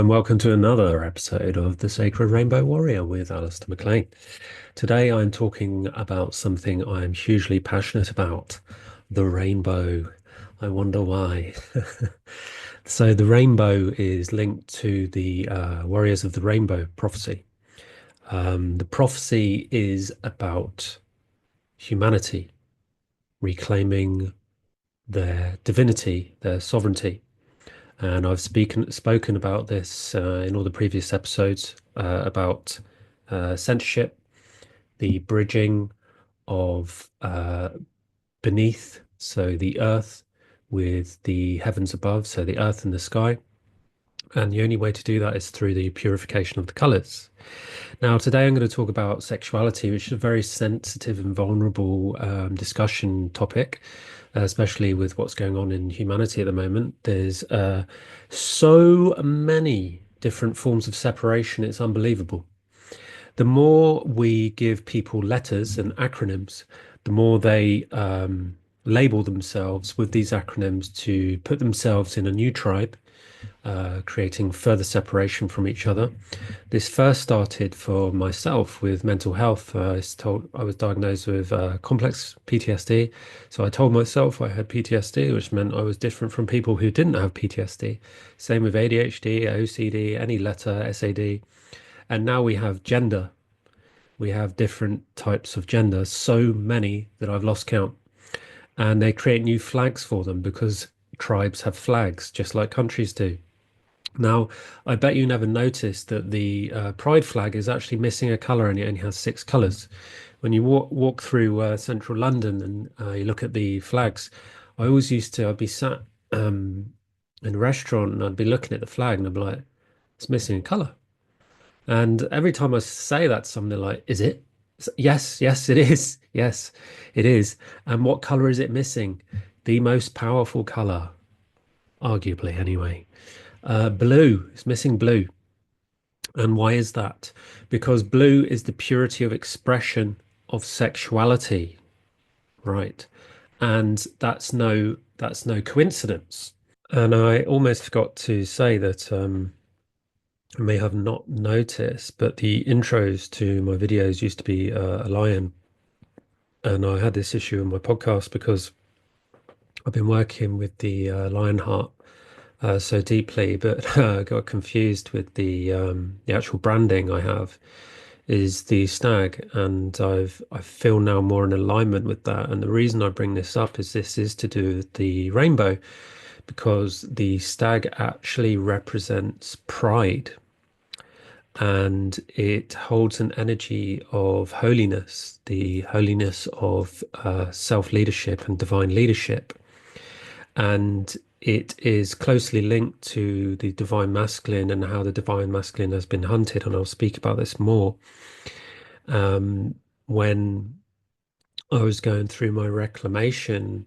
and welcome to another episode of The Sacred Rainbow Warrior with Alistair McLean. Today I'm talking about something I'm hugely passionate about, the rainbow. I wonder why. So the rainbow is linked to the Warriors of the Rainbow prophecy. The prophecy is about humanity reclaiming their divinity, their sovereignty. And I've spoken about this in all the previous episodes about censorship, the bridging of beneath, so the earth with the heavens above, so the earth and the sky. And the only way to do that is through the purification of the colors. Now, today I'm going to talk about sexuality, which is a very sensitive and vulnerable discussion topic, especially with what's going on in humanity at the moment. There's so many different forms of separation, it's unbelievable. The more we give people letters and acronyms, the more they label themselves with these acronyms to put themselves in a new tribe, creating further separation from each other. This first started for myself with mental health. I was diagnosed with complex PTSD. So I told myself I had PTSD, which meant I was different from people who didn't have PTSD. Same with ADHD, OCD, any letter, SAD. And now we have gender. We have different types of gender, so many that I've lost count. And they create new flags for them because tribes have flags, just like countries do. Now, I bet you never noticed that the pride flag is actually missing a color and it only has six colors. When you walk through central London and you look at the flags, I'd be sat in a restaurant and I'd be looking at the flag and I'd be like, it's missing a color. And every time I say that to someone, they're like, is it? Yes, yes, it is. Yes, it is. And what color is it missing? The most powerful color, arguably, anyway. Blue. It's missing blue. And why is that? Because blue is the purity of expression of sexuality, right? And that's no coincidence. And I almost forgot to say that I may have not noticed, but the intros to my videos used to be a lion. And I had this issue in my podcast because I've been working with the lion heart so deeply, but got confused with the actual branding I have is the stag, and I feel now more in alignment with that. And the reason I bring this up is this is to do with the rainbow, because the stag actually represents pride, and it holds an energy of holiness, the holiness of self-leadership and divine leadership. And it is closely linked to the divine masculine and how the divine masculine has been hunted. And I'll speak about this more. When I was going through my reclamation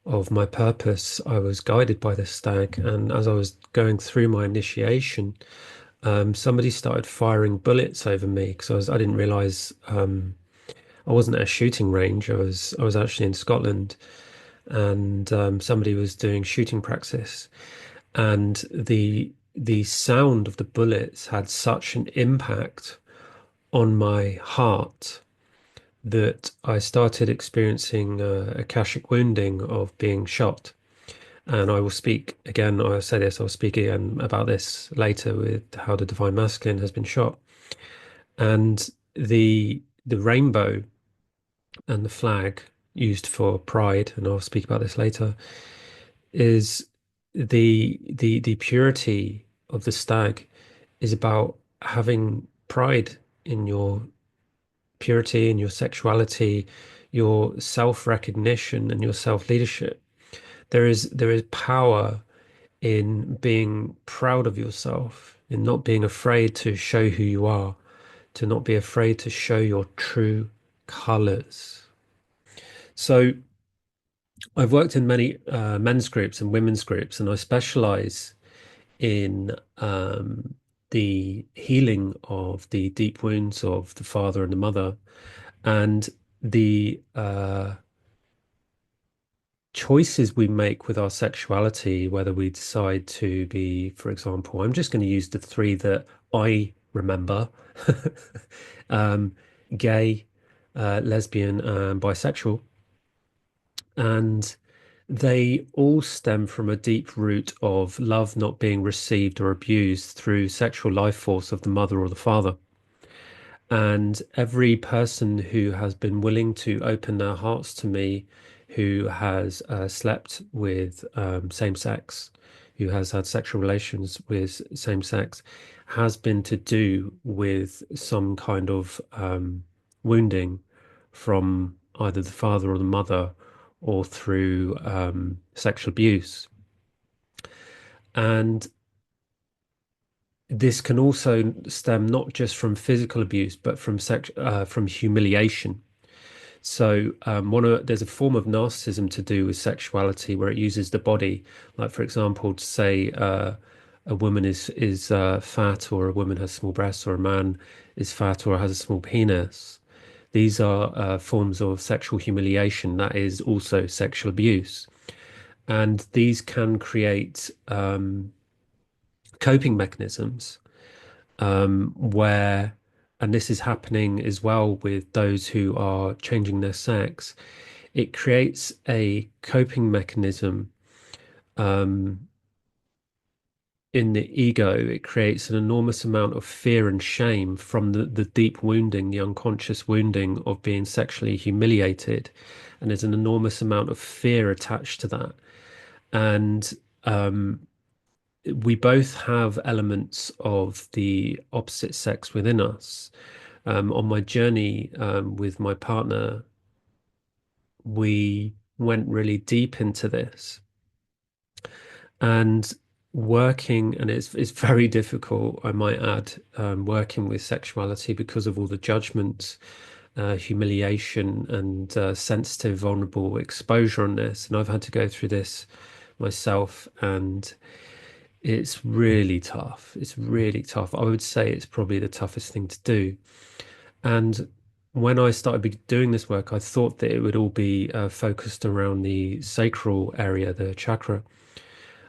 of my purpose, I was guided by the stag. And as I was going through my initiation, somebody started firing bullets over me because I didn't realize I wasn't at a shooting range. I was actually in Scotland, and somebody was doing shooting practice, and the sound of the bullets had such an impact on my heart that I started experiencing akashic wounding of being shot. And I will speak again, I'll say this, I'll speak again about this later with how the divine masculine has been shot. And the rainbow and the flag used for pride, and I'll speak about this later, is the purity of the stag is about having pride in your purity, in your sexuality, your self-recognition, and your self-leadership. There is power in being proud of yourself, in not being afraid to show who you are, to not be afraid to show your true colors. So I've worked in many men's groups and women's groups, and I specialize in the healing of the deep wounds of the father and the mother, and the choices we make with our sexuality, whether we decide to be, for example, I'm just going to use the three that I remember, um, gay, lesbian, and bisexual. And they all stem from a deep root of love not being received or abused through sexual life force of the mother or the father. And every person who has been willing to open their hearts to me, who has slept with same sex, who has had sexual relations with same sex, has been to do with some kind of wounding from either the father or the mother or through sexual abuse. And this can also stem not just from physical abuse, but from from humiliation. So there's a form of narcissism to do with sexuality where it uses the body, like for example, to say a woman is fat, or a woman has small breasts, or a man is fat or has a small penis. These are forms of sexual humiliation. That is also sexual abuse, and these can create coping mechanisms where, and this is happening as well with those who are changing their sex, it creates a coping mechanism in the ego. It creates an enormous amount of fear and shame from the deep wounding, the unconscious wounding of being sexually humiliated. And there's an enormous amount of fear attached to that. And we both have elements of the opposite sex within us. On my journey with my partner, we went really deep into this and and it's very difficult, I might add, working with sexuality because of all the judgments, humiliation, and sensitive, vulnerable exposure on this. And I've had to go through this myself, and it's really tough. It's really tough. I would say it's probably the toughest thing to do. And when I started doing this work, I thought that it would all be focused around the sacral area, the chakra,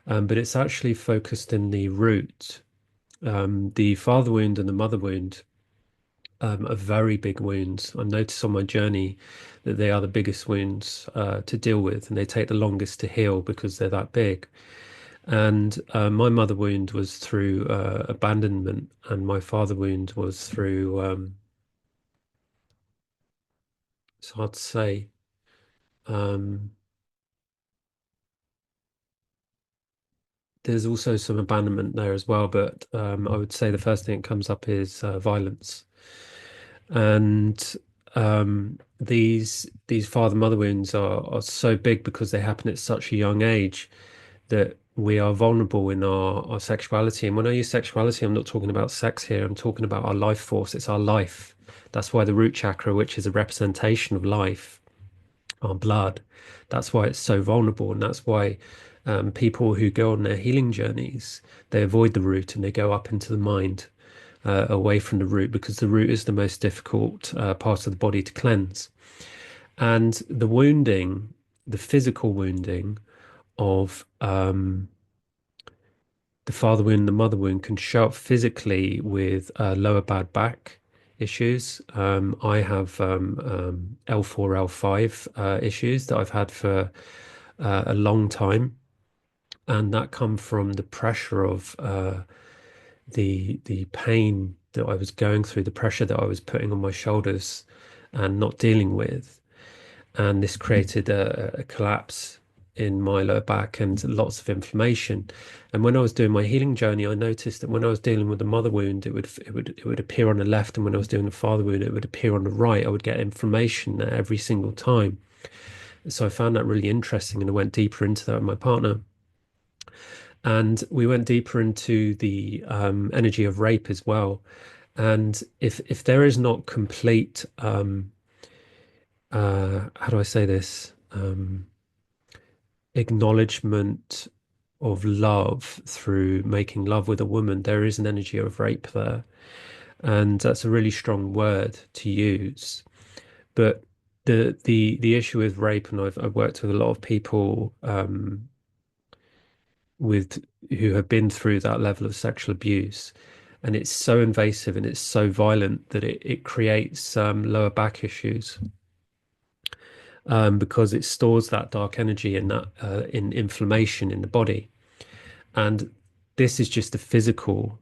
but it's actually focused in the root. The father wound and the mother wound are very big wounds. I noticed on my journey that they are the biggest wounds to deal with, and they take the longest to heal because they're that big. And my mother wound was through abandonment, and my father wound was through, it's hard to say. Um, there's also some abandonment there as well, but I would say the first thing that comes up is violence. And these father-mother wounds are so big because they happen at such a young age that we are vulnerable in our sexuality. And when I use sexuality, I'm not talking about sex here. I'm talking about our life force. It's our life. That's why the root chakra, which is a representation of life, our blood, that's why it's so vulnerable. And that's why people who go on their healing journeys, they avoid the root and they go up into the mind, away from the root, because the root is the most difficult part of the body to cleanse. And the wounding, the physical wounding of the father wound, the mother wound, can show up physically with lower bad back issues. I have L4, L5 issues that I've had for a long time, and that come from the pressure of the pain that I was going through, the pressure that I was putting on my shoulders and not dealing with. And this created a collapse in my lower back and lots of inflammation. And when I was doing my healing journey, I noticed that when I was dealing with the mother wound, it would appear on the left, and when I was doing the father wound, it would appear on the right. I would get inflammation there every single time. So I found that really interesting, and I went deeper into that with my partner. And we went deeper into the energy of rape as well. And if there is not complete, how do I say this? Acknowledgement of love through making love with a woman, there is an energy of rape there. And that's a really strong word to use. But the issue with rape, and I've worked with a lot of people with who have been through that level of sexual abuse, and it's so invasive and it's so violent that it creates lower back issues, because it stores that dark energy in that in inflammation in the body. And this is just the physical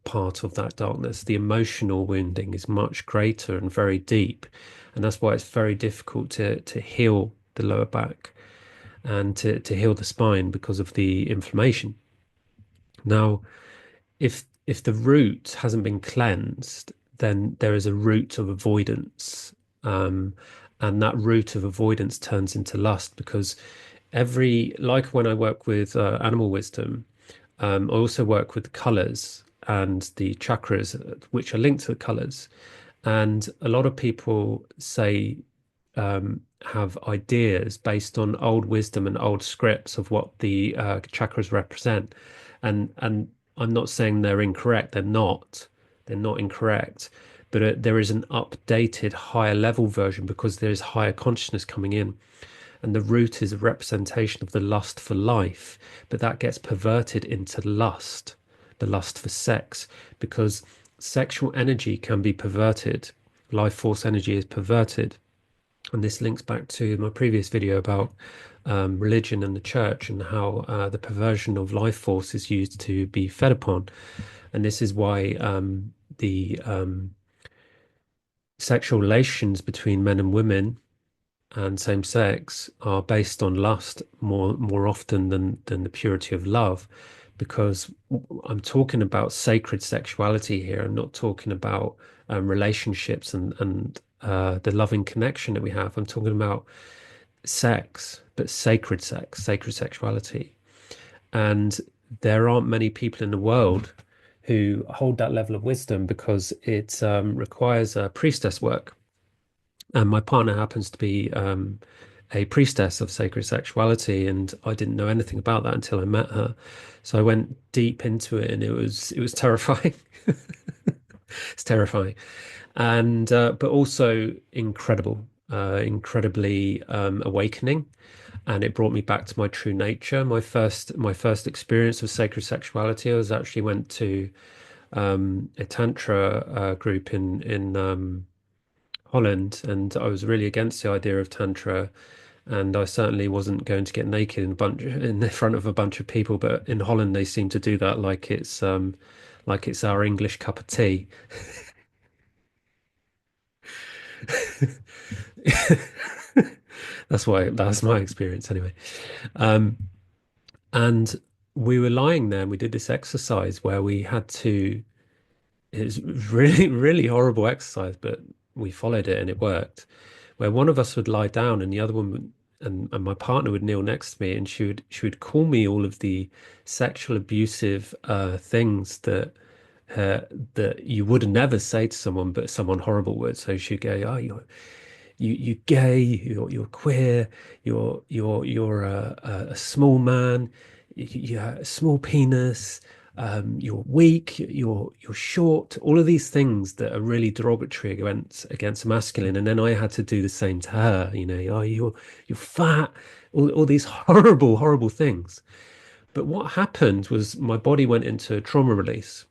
part of that darkness. The emotional wounding is much greater and very deep. And that's why it's very difficult to heal the lower back and to heal the spine because of the inflammation. Now, if the root hasn't been cleansed, then there is a root of avoidance. Um, and that root of avoidance turns into lust because like when I work with animal wisdom, I also work with the colors and the chakras, which are linked to the colors. And a lot of people say have ideas based on old wisdom and old scripts of what the chakras represent. And I'm not saying they're incorrect. They're not. They're not incorrect. But there is an updated, higher level version because there is higher consciousness coming in. And the root is a representation of the lust for life, but that gets perverted into lust, the lust for sex, because sexual energy can be perverted. Life force energy is perverted. And this links back to my previous video about religion and the church and how the perversion of life force is used to be fed upon. And this is why the sexual relations between men and women and same sex are based on lust more often than the purity of love, because I'm talking about sacred sexuality here. I'm not talking about relationships and the loving connection that we have. I'm talking about sex, sacred sexuality. And there aren't many people in the world who hold that level of wisdom because it requires priestess work. And my partner happens to be a priestess of sacred sexuality, and I didn't know anything about that until I met her. So I went deep into it, and it was terrifying. It's terrifying, and but also incredible, incredibly awakening, and it brought me back to my true nature. My first experience of sacred sexuality, I was actually went to a Tantra group in Holland, and I was really against the idea of Tantra, and I certainly wasn't going to get naked in the front of a bunch of people. But in Holland, they seem to do that like it's our English cup of tea. That's my experience anyway. Um, and we were lying there, and we did this exercise where we had to. It was really, really horrible exercise, but we followed it and it worked. Where one of us would lie down and the other one would, and my partner would kneel next to me, and she would call me all of the sexual abusive things uh, that you would never say to someone, but someone horrible would. So she'd go, "Oh, you're gay, you're queer, you're a small man, you have a small penis, you're weak, you're short, all of these things that are really derogatory against masculine." And then I had to do the same to her, "Oh, you're fat," all these horrible, horrible things. But what happened was my body went into trauma release,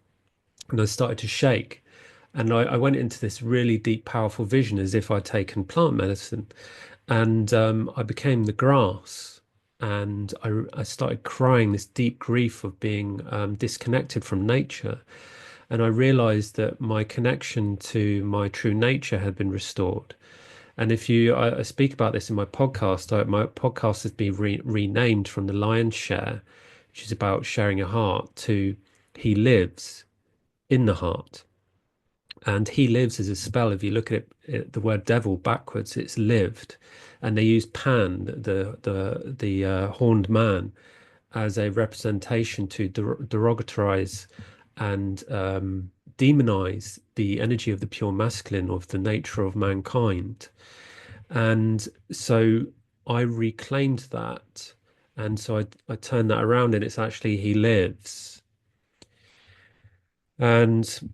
and I started to shake. And I went into this really deep, powerful vision as if I'd taken plant medicine. And I became the grass. And I started crying this deep grief of being disconnected from nature. And I realized that my connection to my true nature had been restored. And I speak about this in my podcast. My podcast has been renamed from The Lion's Share, which is about sharing your heart, to He Lives in the Heart. And he lives as a spell. If you look at the word devil backwards, it's lived. And they use Pan, the horned man, as a representation to derogatorize and demonize the energy of the pure masculine, of the nature of mankind. And so I reclaimed that. And so I turned that around, and it's actually he lives. And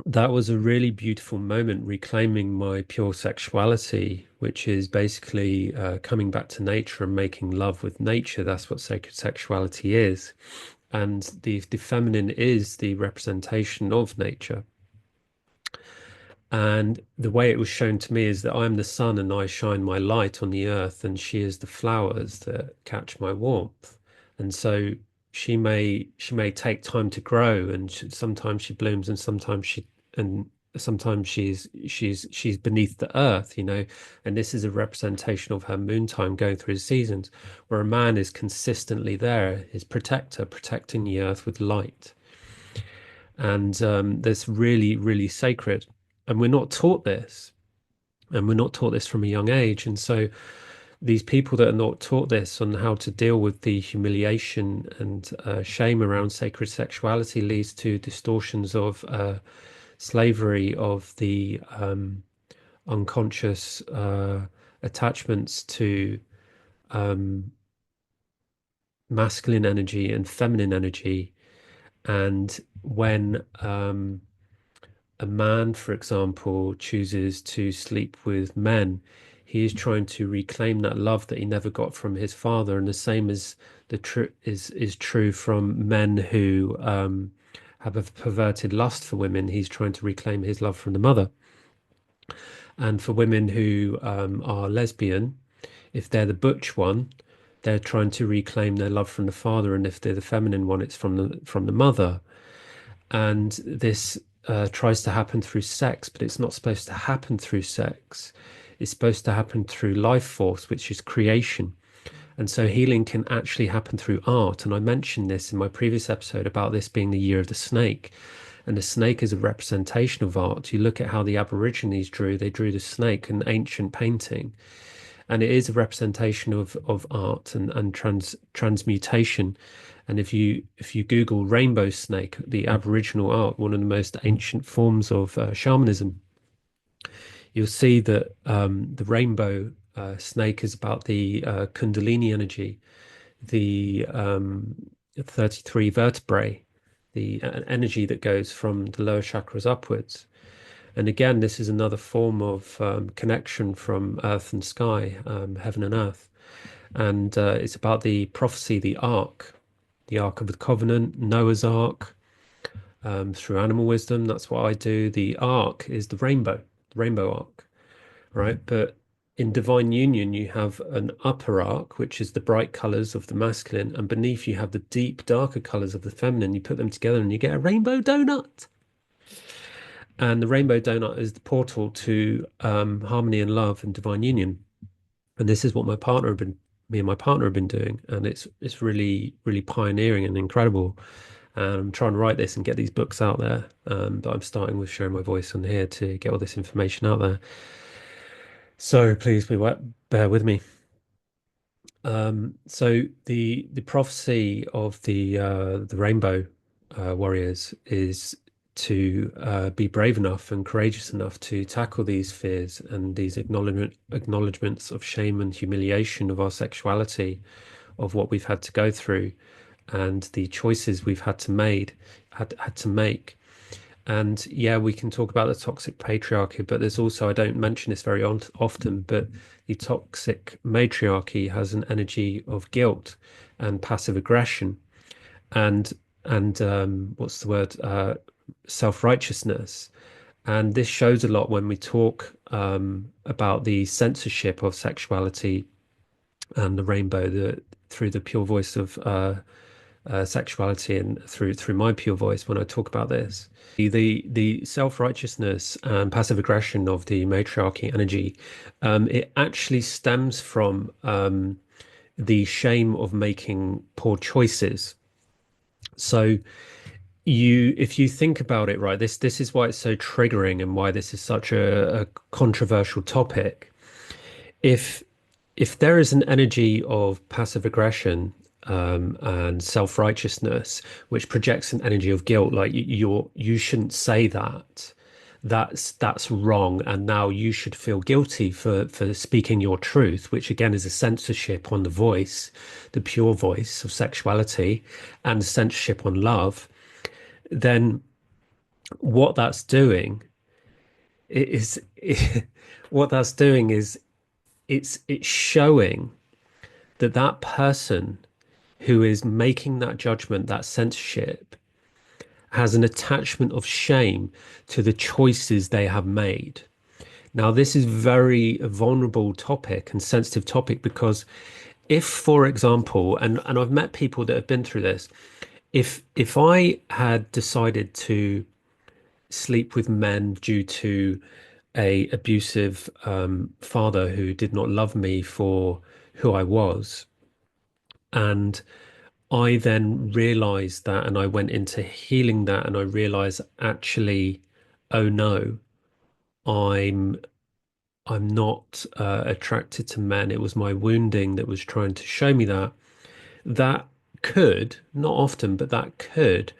that was a really beautiful moment, reclaiming my pure sexuality, which is basically coming back to nature and making love with nature. That's what sacred sexuality is. And the feminine is the representation of nature. And the way it was shown to me is that I'm the sun and I shine my light on the earth, and she is the flowers that catch my warmth. And so she may take time to grow, and sometimes she blooms, and sometimes she's beneath the earth, you know. And this is a representation of her moon time going through the seasons, where a man is consistently there, his protector, protecting the earth with light. And that's really, really sacred. And we're not taught this, and we're not taught this from a young age. And so these people that are not taught this on how to deal with the humiliation and shame around sacred sexuality leads to distortions of slavery, of the unconscious attachments to um, masculine energy and feminine energy. And when a man, for example, chooses to sleep with men, he is trying to reclaim that love that he never got from his father. And the same as the true is true from men who have a perverted lust for women. He's trying to reclaim his love from the mother. And for women who are lesbian, if they're the butch one, they're trying to reclaim their love from the father, and if they're the feminine one, it's from the mother. And this tries to happen through sex, but it's not supposed to happen through sex. It's supposed to happen through life force, which is creation. And so healing can actually happen through art. And I mentioned this in my previous episode about this being the year of the snake. And the snake is a representation of art. You look at how the Aborigines drew, they drew the snake, an ancient painting. And it is a representation of art and transmutation. And if you Google rainbow snake, the Aboriginal art, one of the most ancient forms of shamanism, you'll see that the rainbow snake is about the Kundalini energy, the 33 vertebrae, the energy that goes from the lower chakras upwards. And again, this is another form of connection from earth and sky, heaven and earth. And it's about the prophecy, the Ark of the Covenant, Noah's Ark, through animal wisdom. That's what I do. The Ark is the rainbow arc, right? But in divine union, you have an upper arc, which is the bright colors of the masculine, and beneath you have the deep, darker colors of the feminine. You put them together and you get a rainbow donut. And the rainbow donut is the portal to harmony and love and divine union. And this is what me and my partner have been doing, and it's really, really pioneering and incredible. And I'm trying to write this and get these books out there, but I'm starting with sharing my voice on here to get all this information out there. So please bear with me. So the prophecy of the rainbow warriors is to be brave enough and courageous enough to tackle these fears and these acknowledgements of shame and humiliation of our sexuality, of what we've had to go through, and the choices we've had to make. And yeah, we can talk about the toxic patriarchy, but there's also, I don't mention this very often, but the toxic matriarchy has an energy of guilt and passive aggression and what's the word? Self-righteousness. And this shows a lot when we talk about the censorship of sexuality and the rainbow, through the pure voice of sexuality, and through my pure voice when I talk about this. The self-righteousness and passive aggression of the matriarchy energy, it actually stems from the shame of making poor choices. So if you think about it, right, this is why it's so triggering and why this is such a controversial topic. If if there is an energy of passive aggression and self-righteousness, which projects an energy of guilt, like you shouldn't say that. That's wrong, and now you should feel guilty for speaking your truth, which again is a censorship on the voice, the pure voice of sexuality, and censorship on love. Then what that's doing is what that's doing is it's showing that that person who is making that judgment, that censorship, has an attachment of shame to the choices they have made. Now, this is very vulnerable topic and sensitive topic because if, for example, and I've met people that have been through this, if I had decided to sleep with men due to a abusive father who did not love me for who I was, and I then realized that, and I went into healing that, and I realized actually, oh no, I'm I'm not attracted to men. It was my wounding that was trying to show me that. That could, not often, but that could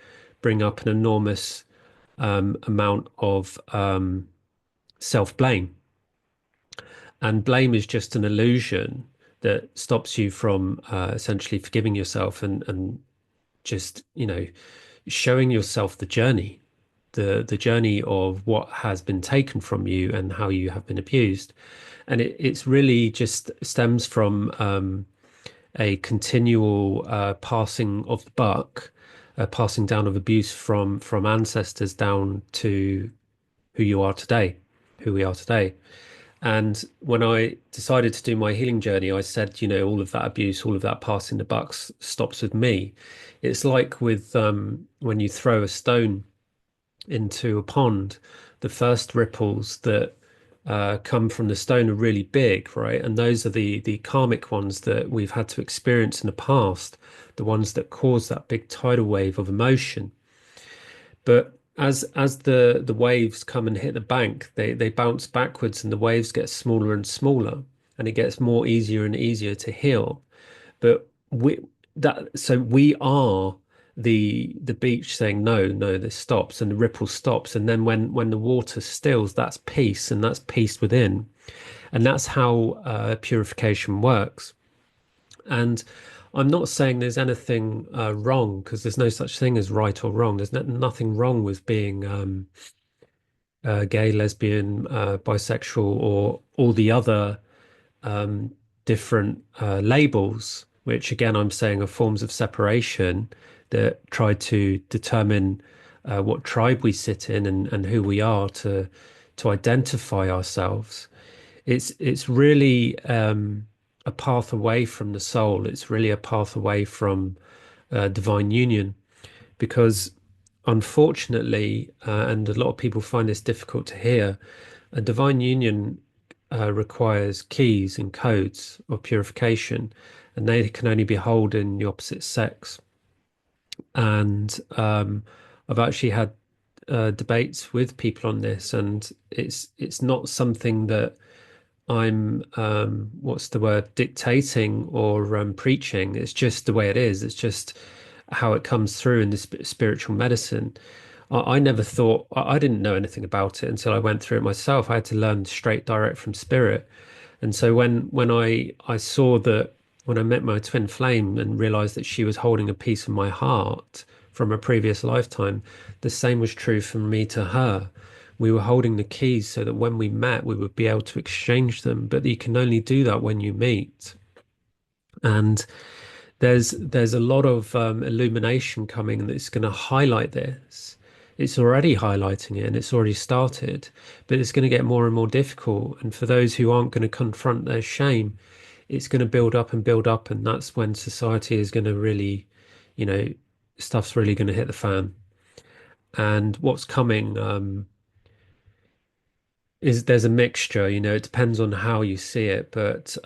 bring up an enormous amount of self-blame. And blame is just an illusion that stops you from essentially forgiving yourself and just, showing yourself the journey, the journey of what has been taken from you and how you have been abused. And it's really just stems from a continual passing of the buck, passing down of abuse from ancestors down to who you are today, who we are today. And when I decided to do my healing journey, I said, all of that abuse, all of that passing the bucks stops with me. It's like with when you throw a stone into a pond, the first ripples that come from the stone are really big, right? And those are the karmic ones that we've had to experience in the past, the ones that cause that big tidal wave of emotion. But as the waves come and hit the bank, they bounce backwards and the waves get smaller and smaller, and it gets more easier and easier to heal. But we are the beach saying no, no, this stops, and the ripple stops, and then when the water stills, that's peace, and that's peace within, and that's how purification works. And I'm not saying there's anything wrong because there's no such thing as right or wrong. There's nothing wrong with being gay, lesbian, bisexual, or all the other um, different labels, which again I'm saying are forms of separation that try to determine what tribe we sit in and who we are to identify ourselves. It's really a path away from the soul. It's really a path away from divine union because unfortunately, and a lot of people find this difficult to hear, a divine union requires keys and codes of purification, and they can only be held in the opposite sex. And I've actually had debates with people on this, and it's not something that I'm what's the word, dictating or preaching. It's just the way it is. It's just how it comes through in the spiritual medicine. I never thought I didn't know anything about it until I went through it myself. I had to learn straight direct from spirit. And so when I saw that when I met my twin flame and realized that she was holding a piece of my heart from a previous lifetime, the same was true from me to her. We were holding the keys so that when we met, we would be able to exchange them. But you can only do that when you meet. And there's a lot of illumination coming that's going to highlight this. It's already highlighting it and it's already started, but it's going to get more and more difficult. And for those who aren't going to confront their shame, it's going to build up and build up. And that's when society is going to really, you know, stuff's really going to hit the fan. And what's coming is there's a mixture, it depends on how you see it, but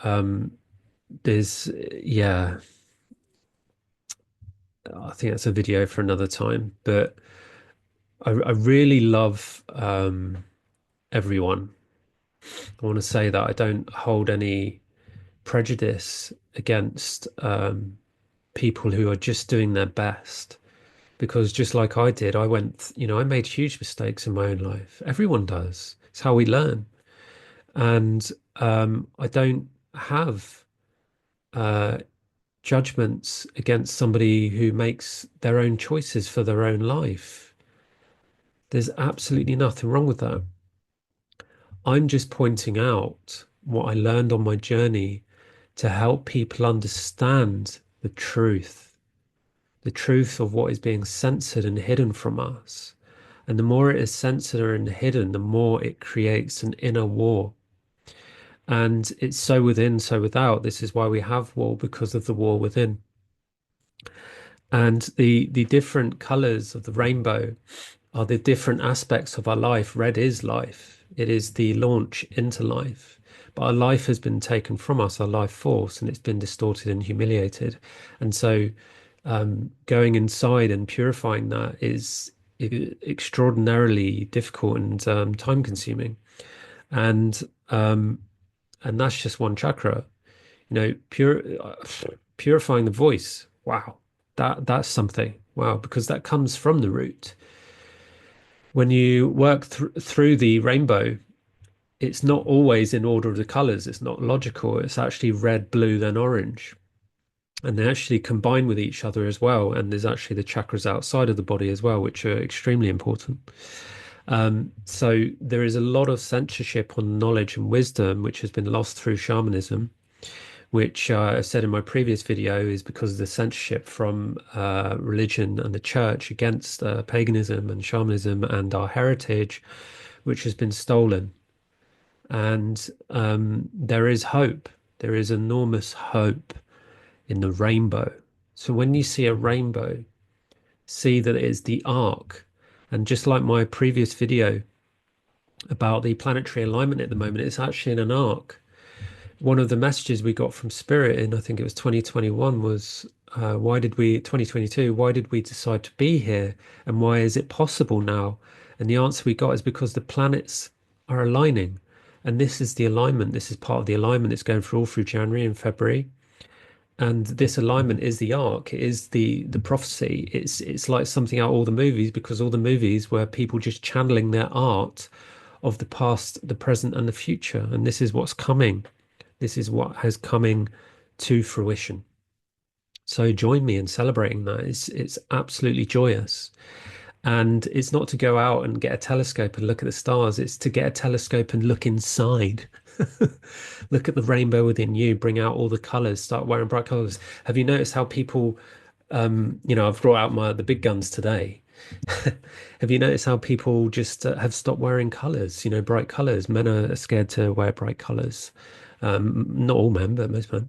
there's, yeah, I think that's a video for another time. But I really love everyone. I want to say that I don't hold any prejudice against people who are just doing their best. Because just like I did, I made huge mistakes in my own life. Everyone does. It's how we learn. And I don't have uh, judgments against somebody who makes their own choices for their own life. There's absolutely nothing wrong with that. I'm just pointing out what I learned on my journey to help people understand the truth of what is being censored and hidden from us. And the more it is censored and hidden, the more it creates an inner war. And it's so within, so without. This is why we have war, because of the war within. And the different colors of the rainbow are the different aspects of our life. Red is life. It is the launch into life. But our life has been taken from us, our life force, and it's been distorted and humiliated. And so going inside and purifying that is extraordinarily difficult and time consuming. And and that's just one chakra. Purifying the voice. Wow, that's something. Wow, because that comes from the root. When you work through the rainbow, it's not always in order of the colors. It's not logical. It's actually red, blue, then orange. And they actually combine with each other as well. And there's actually the chakras outside of the body as well, which are extremely important. So there is a lot of censorship on knowledge and wisdom, which has been lost through shamanism, which I said in my previous video is because of the censorship from religion and the church against paganism and shamanism and our heritage, which has been stolen. And there is hope. There is enormous hope in the rainbow. So when you see a rainbow, see that it is the arc. And just like my previous video about the planetary alignment at the moment, it's actually in an arc. One of the messages we got from Spirit in, I think it was 2021, was 2022, why did we decide to be here? And why is it possible now? And the answer we got is because the planets are aligning. And this is the alignment. This is part of the alignment that's going through all through January and February. And this alignment is the arc, it is the prophecy. It's like something out of all the movies, because all the movies were people just channeling their art of the past, the present, and the future. And this is what's coming. This is what has coming to fruition. So join me in celebrating that. It's absolutely joyous. And it's not to go out and get a telescope and look at the stars. It's to get a telescope and look inside. Look at the rainbow within you, bring out all the colors, start wearing bright colors. Have you noticed how people, I've brought out the big guns today. Have you noticed how people just have stopped wearing colors, bright colors? Men are scared to wear bright colors. Not all men, but most men.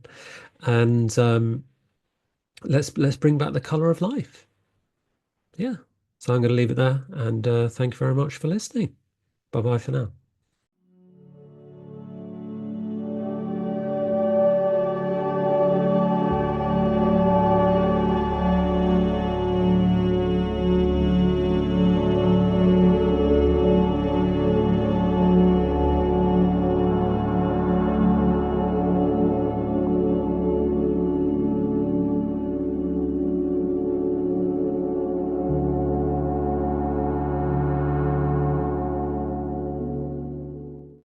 And let's bring back the color of life. Yeah. So I'm going to leave it there. And thank you very much for listening. Bye bye for now.